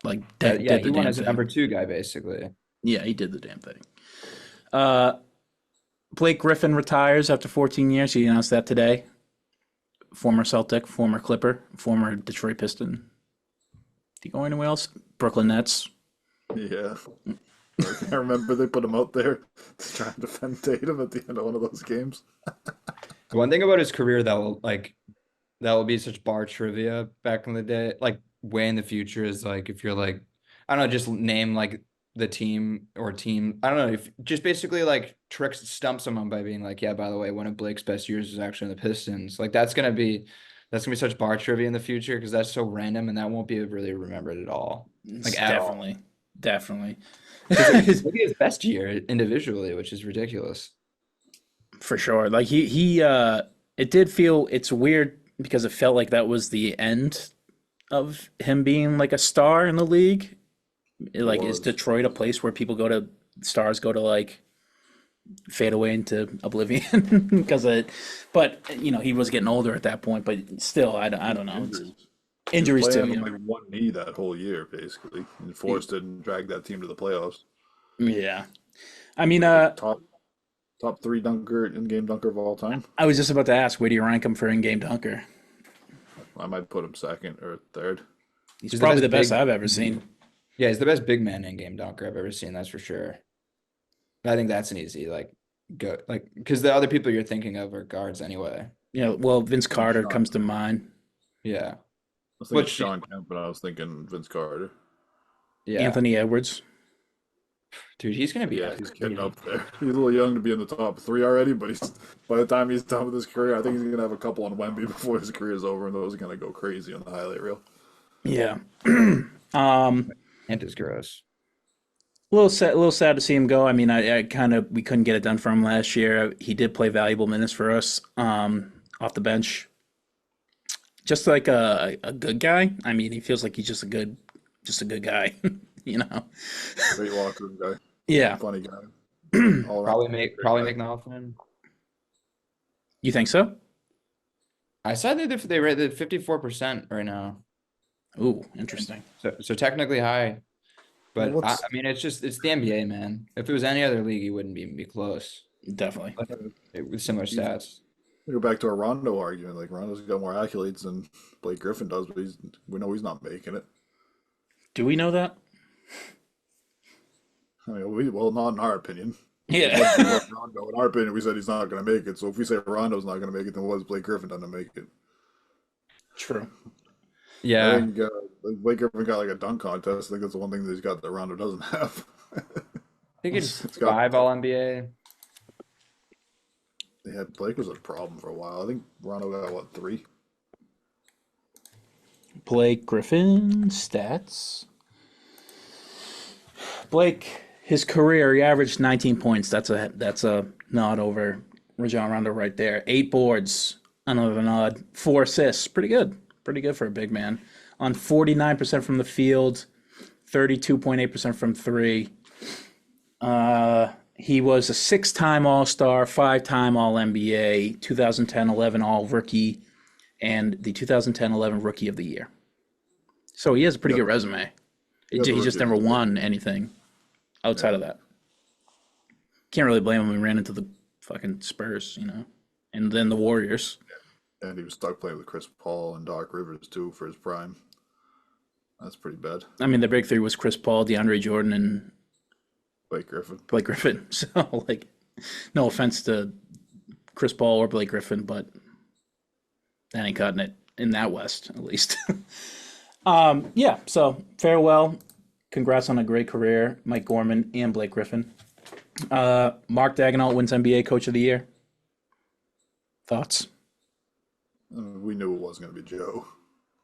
Like Yeah, did he the won damn as a thing. number 2 guy basically. Yeah, he did the damn thing. Uh, Blake Griffin retires after 14 years. He announced that today. Former Celtic, former Clipper, former Detroit Piston. Did he go anywhere else? Brooklyn Nets. Yeah. I remember they put him out there to try and defend Tatum at the end of one of those games. One thing about his career that will be such bar trivia back in the day, like way in the future, is like if you're like, I don't know, just name like the team or team. I don't know, if just basically like stump someone by being like, yeah, by the way, one of Blake's best years was actually in the Pistons. Like that's gonna be such bar trivia in the future because that's so random and that won't be really remembered at all. Like at all. Definitely. Maybe his best year individually, which is ridiculous. For sure. Like it did feel it's weird because it felt like that was the end of him being like a star in the league. Like is Detroit a place where stars go to like fade away into oblivion because but he was getting older at that point, but still I don't know. Injuries too. Playing on like one knee that whole year, basically, and forced it and dragged that team to the playoffs. Yeah. I mean, top 3 in-game dunker of all time. I was just about to ask, where do you rank him for in-game dunker? I might put him second or third. He's probably the best I've ever seen. Yeah, he's the best big man in-game dunker I've ever seen. That's for sure. I think that's an easy because the other people you're thinking of are guards anyway. Yeah, well, Vince Carter comes to mind. Yeah. I was thinking Sean Kemp, but I was thinking Vince Carter. Yeah. Anthony Edwards. Dude, he's gonna be. Yeah, he's getting up there. He's a little young to be in the top 3 already, but by the time he's done with his career, I think he's gonna have a couple on Wemby before his career is over, and those are gonna go crazy on the highlight reel. Yeah. And is gross. A little sad to see him go. I mean, we couldn't get it done for him last year. He did play valuable minutes for us off the bench. Just like a good guy. I mean, he feels like he's just a good guy, Great locker room guy. Yeah. Funny guy. Probably make the Hall of Fame. You think so? I said that they rated 54% right now. Ooh, interesting. So technically high. But Well, I mean, it's the NBA, man. If it was any other league, he wouldn't even be close. Definitely. With similar stats. We go back to our Rondo argument. Like Rondo's got more accolades than Blake Griffin does, but we know he's not making it. Do we know that? I mean, well, not in our opinion. Yeah. Rondo, in our opinion, we said he's not going to make it. So if we say Rondo's not going to make it, then what is Blake Griffin done to make it? True. Yeah. I think Blake Griffin got like a dunk contest. I think that's the one thing that he's got that Rondo doesn't have. I think it's It's got- 5 All-NBA. Yeah, Blake was a problem for a while. I think Rondo got 3? Blake Griffin stats. Blake, his career, he averaged 19 points. That's a nod over Rajon Rondo right there. 8 boards, another nod. 4 assists, pretty good for a big man. On 49% from the field, 32.8% from 3. He was a 6-time All-Star, 5-time All-NBA, 2010-11 All-Rookie, and the 2010-11 Rookie of the Year. So he has a pretty good resume. He just never won anything outside of that. Can't really blame him. He ran into the fucking Spurs, and then the Warriors. And he was stuck playing with Chris Paul and Doc Rivers, too, for his prime. That's pretty bad. I mean, the big 3 was Chris Paul, DeAndre Jordan, and Blake Griffin. Blake Griffin. So, no offense to Chris Paul or Blake Griffin, but That ain't cutting it in that West, at least. Yeah. So farewell. Congrats on a great career, Mike Gorman and Blake Griffin. Mark Daigneault wins NBA Coach of the Year. Thoughts? We knew it wasn't going to be Joe.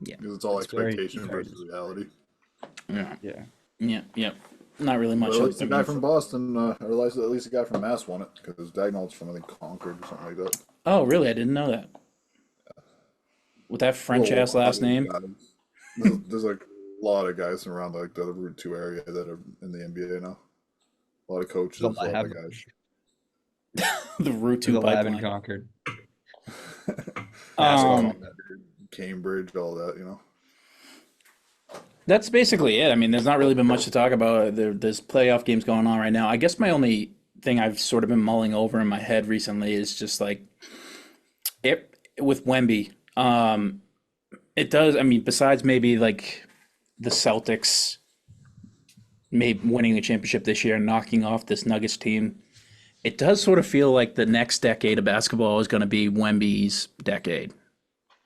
Yeah. Because it's all It's very expectation versus reality. Yeah. Yeah. Yeah. Yeah. Not really much. Well, at least a guy from Boston, or at least a guy from Mass won it, because Daigneault's from, I think, Concord or something like that. Oh, really? I didn't know that. With that French ass Well, last name. There's like a lot of guys from around like the Route 2 area that are in the NBA now. A lot of coaches, a lot of guys. The Route To 2 the lab in pipeline. Concord. Cambridge, all that, you know. That's basically it. I mean, there's not really been much to talk about. There's playoff games going on right now. I guess my only thing I've sort of been mulling over in my head recently is just like it with Wemby. It does. I mean, besides maybe like the Celtics, maybe winning the championship this year and knocking off this Nuggets team, it does sort of feel like the next decade of basketball is going to be Wemby's decade.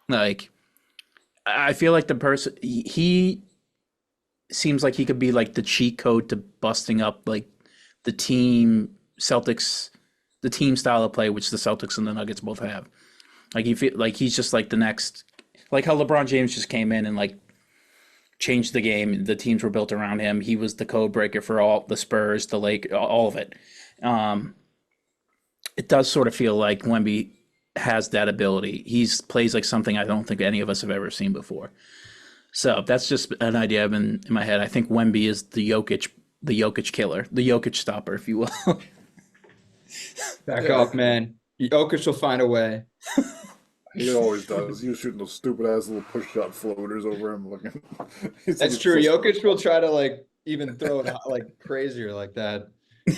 Like, I feel like the person he seems like he could be like the cheat code to busting up like the team Celtics, the team style of play which the Celtics and the Nuggets both have. Like he feel like he's just like the next, like how LeBron James just came in and like changed the game. The teams were built around him. He was the code breaker for all the Spurs, the Lake, all of it. It does sort of feel like Wemby has that ability. He's plays like something I don't think any of us have ever seen before. So that's just an idea I've been in my head. I think Wemby is the Jokic killer, the Jokic stopper, if you will. Back off, man. Jokic will find a way. He always does. He was shooting those stupid ass little push shot floaters over him. Looking. That's true. Jokic will try to like even throw it out, like crazier like that.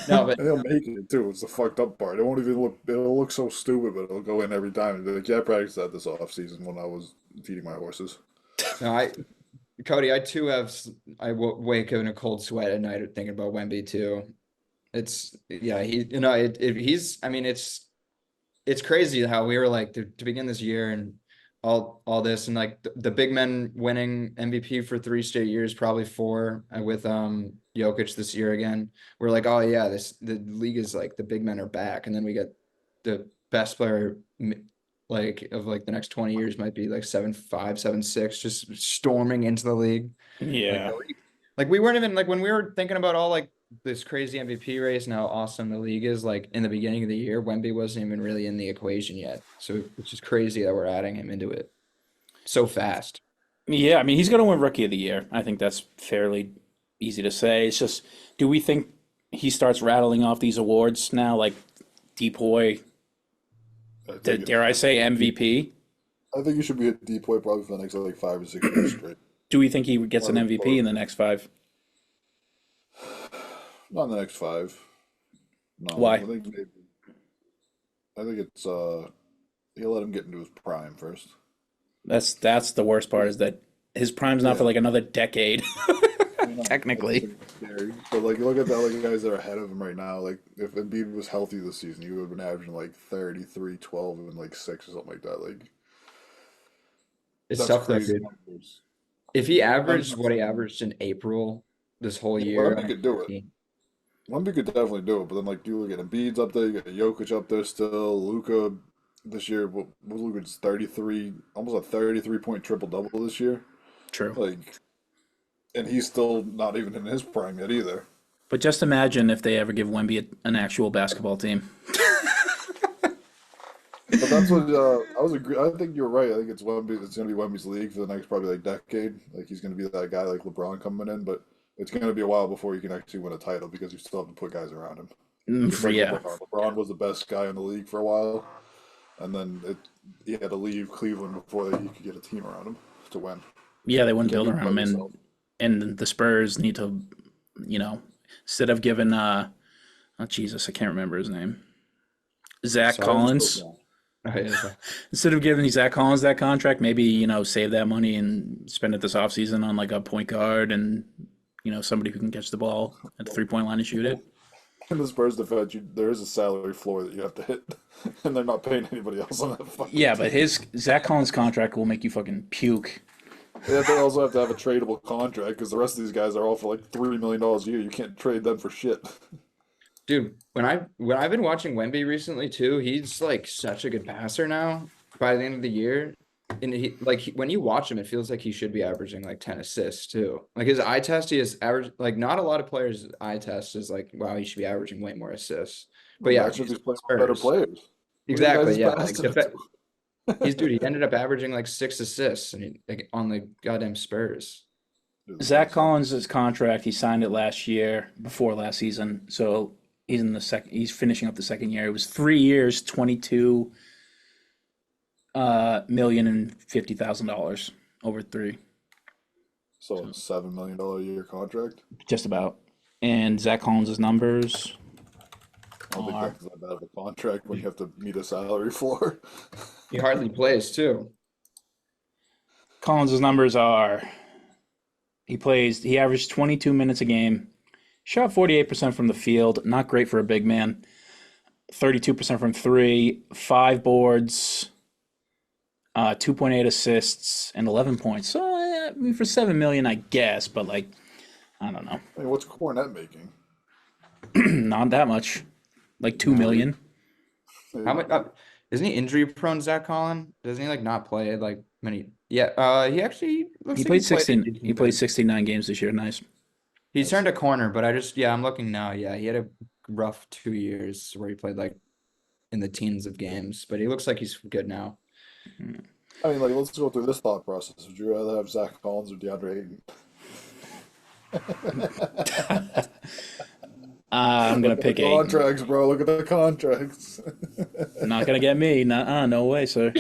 No, but And he'll make it too. It's the fucked up part. It won't even look. It'll look so stupid, but it'll go in every time. And like, yeah, I practiced that this off season when I was feeding my horses. no, Cody, I too wake up in a cold sweat at night thinking about Wemby too. It's he's. I mean, it's crazy how we were like to begin this year and all this and like the big men winning MVP for 3 straight years, probably 4 with Jokic this year again. We're like, oh yeah, the league is like the big men are back, and then we get the best player like of like the next 20 years might be like 7'5", 7'6", just storming into the league. Yeah. Like we weren't even like when we were thinking about all like this crazy MVP race and how awesome the league is, like in the beginning of the year, Wemby wasn't even really in the equation yet. So it's just crazy that we're adding him into it so fast. Yeah, I mean, he's going to win Rookie of the Year. I think that's fairly easy to say. It's just, do we think he starts rattling off these awards now, like Depoy, dare I say MVP? I think he should be a depoy probably for the next like 5 or 6 years straight. Do we think he gets an MVP in the next 5? Not in the next 5. No. Why? I think it's he'll let him get into his prime first. That's the worst part, is that his prime's not for like another decade. Technically. But like, look at the other guys that are ahead of him right now. Like, if Embiid was healthy this season, he would have been averaging like 33, 12, and like 6 or something like that. Like, It's that's tough though, crazy dude. numbers. If he averaged what he averaged in April this whole year, Wemby could do it. Wemby could definitely do it, but then like you look at Embiid's up there, you got Jokic up there still, Luka this year. Luka's 33, almost a 33-point triple double this year. True. Like, and he's still not even in his prime yet either. But just imagine if they ever give Wemby an actual basketball team. But that's what I think you're right. I think it's Wemby. It's going to be Wemby's league for the next probably like decade. Like he's going to be that guy like LeBron coming in, but it's going to be a while before you can actually win a title because you still have to put guys around him. Just like Yeah. LeBron was the best guy in the league for a while, and then he had to leave Cleveland before he could get a team around him to win. Yeah, they wouldn't Can't build do it around by him, yourself. and the Spurs need to, instead of giving oh Jesus, I can't remember his name. Zach Sorry, Collins. Oh, yeah, Instead of giving Zach Collins that contract, maybe, save that money and spend it this offseason on like a point guard and, somebody who can catch the ball at the 3-point line and shoot it. In the Spurs' defense, there is a salary floor that you have to hit, and they're not paying anybody else on that fucking Yeah, team. but his Zach Collins contract will make you fucking puke. They also have to have a tradable contract because the rest of these guys are all for like $3 million a year. You can't trade them for shit. Dude, when I've been watching Wemby recently too, he's like such a good passer now. By the end of the year, and when you watch him, it feels like he should be averaging like 10 assists too. Like his eye test, he is average. Like not a lot of players' eye test is like, wow, he should be averaging way more assists. But yeah, That's just he's he's playing with better Spurs. players. Look at the guys Exactly. he's Yeah. Like passing it to. he ended up averaging like 6 assists and like, on the goddamn Spurs. Zach Collins' contract, he signed it last year, before last season. So he's in the second. He's finishing up the second year. It was 3 years, $22,050,000 over 3, So a $7 million a year contract. just about. And Zach Collins' numbers I don't think are that's that bad of a contract when you have to meet a salary floor. He hardly plays too. Collins' numbers are he averaged 22 minutes a game, shot 48% from the field, not great for a big man. 32% from 3, 5 boards, 2.8 assists, and 11 points. So I mean, for 7 million, I guess, but like, I don't know, I mean, what's Cornette making? not that much, like 2 million. How much? Isn't he injury prone, Zach Collins? Doesn't he like not play like many? Yeah. He actually looks He like played played 16. He played 69 games this year. Nice. He's turned a corner, but I'm looking now. Yeah, he had a rough 2 years where he played like in the teens of games, but he looks like he's good now. I mean, like, let's go through this thought process. Would you rather have Zach Collins or DeAndre Ayton? I'm gonna pick the 8. contracts, bro. Look at the contracts. Not gonna get me. No way, sir.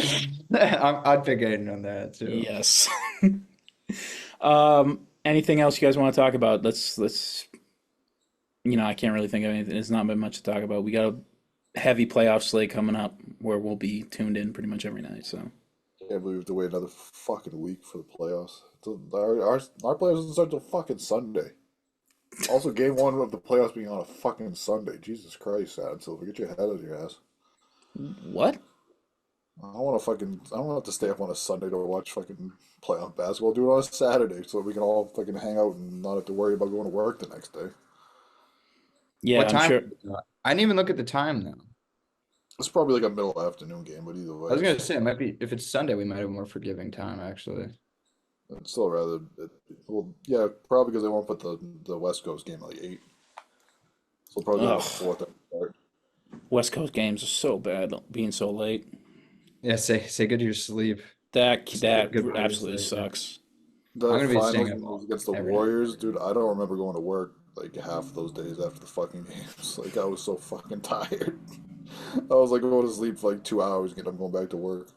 I'd pick Aiden on that too. Yes. Anything else you guys want to talk about? Let's. I can't really think of anything. There's not been much to talk about. We got a heavy playoff slate coming up where we'll be tuned in pretty much every night. So Can't believe we have to wait another fucking week for the playoffs. Our playoffs doesn't start till fucking Sunday. Also, game 1 of the playoffs being on a fucking Sunday. Jesus Christ, Adam Silver, get your head out of your ass. what? I don't want to stay up on a Sunday to watch fucking playoff basketball. Do it on a Saturday so we can all fucking hang out and not have to worry about going to work the next day. Yeah, What I'm time? sure. I didn't even look at the time though. It's probably like a middle afternoon game, but either way, I was gonna say it might be if it's Sunday, we might have more forgiving time actually. I'd still rather. Well, yeah, probably because they won't put the West Coast game at like 8. So probably Ugh. like 4th at start. West Coast games are so bad, being so late. Yeah, say good to your sleep. That good Warriors absolutely day, sucks. The I'm gonna be finals staying when up it was against the every night. Warriors, dude. I don't remember going to work like half of those days after the fucking games. Like I was so fucking tired. I was like going to sleep for like 2 hours, and I'm going back to work.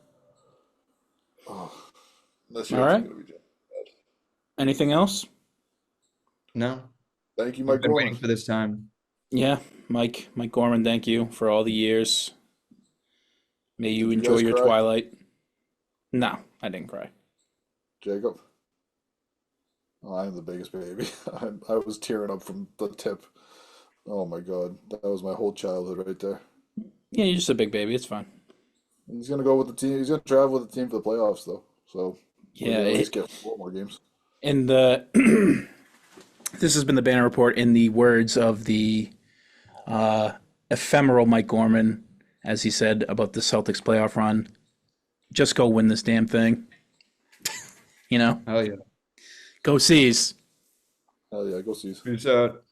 Oh, this All year's right. gonna be bad. Anything else? No, Thank you, I've Mike been Gorman. waiting for this time. Yeah, Mike Gorman, thank you for all the years. May you Did you enjoy guys your cry? twilight. No, I didn't cry. Jacob. Oh, I'm the biggest baby. I was tearing up from the tip. Oh my God, that was my whole childhood right there. Yeah, you're just a big baby. It's fine. He's gonna go with the team. He's gonna travel with the team for the playoffs, though. So we're Yeah, gonna at least get 4 more games. in the this has been the Banner Report in the words of the ephemeral Mike Gorman, as he said about the Celtics playoff run. Just go win this damn thing. Hell yeah. Go C's. Hell yeah, go see. Peace out.